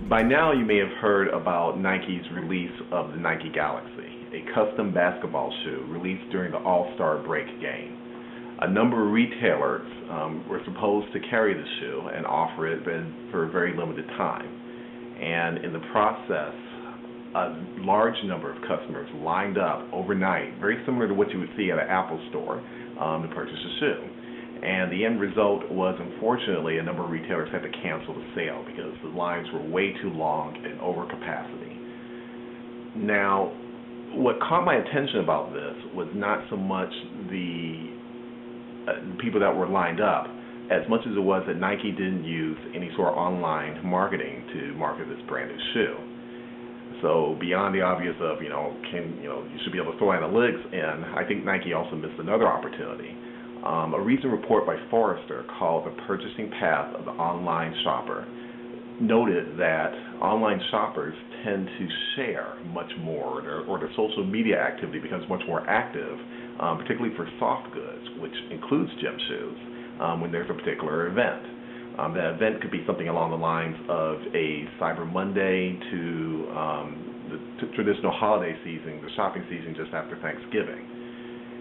By now you may have heard about Nike's release of the Nike Galaxy, a custom basketball shoe released during the All-Star break game. A number of retailers were supposed to carry the shoe and offer it for a very limited time. And in the process, a large number of customers lined up overnight, very similar to what you would see at an Apple store, to purchase a shoe. And the end result was, unfortunately, a number of retailers had to cancel the sale because the lines were way too long and over capacity. Now, what caught my attention about this was not so much the people that were lined up, as much as it was that Nike didn't use any sort of online marketing to market this brand new shoe. So beyond the obvious of, you should be able to throw analytics in, I think Nike also missed another opportunity. A recent report by Forrester called The Purchasing Path of the Online Shopper noted that online shoppers tend to share much more, or their social media activity becomes much more active, particularly for soft goods, which includes gym shoes, when there's a particular event. That event could be something along the lines of a Cyber Monday to the traditional holiday season, the shopping season just after Thanksgiving.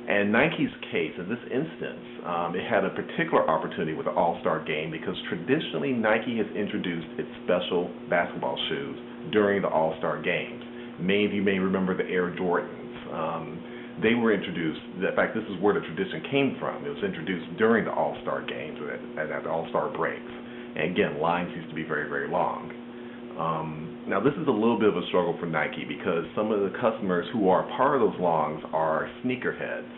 And Nike's case, in this instance, it had a particular opportunity with the All-Star game because traditionally Nike has introduced its special basketball shoes during the All-Star games. Many of you may remember the Air Jordans. They were introduced, in fact, this is where the tradition came from. It was introduced during the All-Star games and at the All-Star breaks. And again, lines used to be very, very long. Now, this is a little bit of a struggle for Nike because some of the customers who are part of those longs are sneakerheads.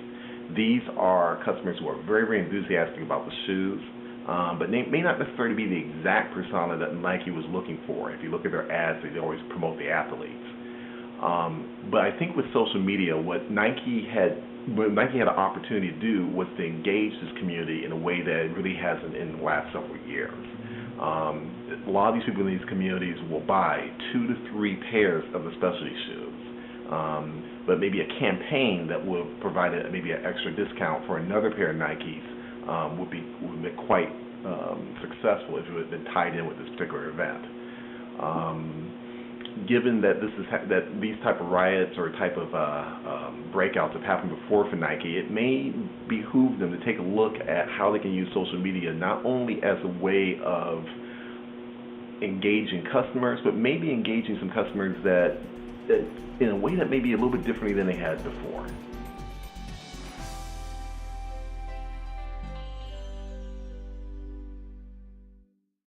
These are customers who are very, very enthusiastic about the shoes, but they may not necessarily be the exact persona that Nike was looking for. If you look at their ads, they always promote the athletes. But I think with social media, what Nike had an opportunity to do was to engage this community in a way that it really hasn't in the last several years. A lot of these people in these communities will buy 2 to 3 pairs of the specialty shoes, but maybe a campaign that will provide maybe an extra discount for another pair of Nikes would be quite successful if it had been tied in with this particular event. Given that these type of riots or type of breakouts have happened before for Nike, it may behoove them to take a look at how they can use social media not only as a way of engaging customers, but maybe engaging some customers that in a way that may be a little bit differently than they had before.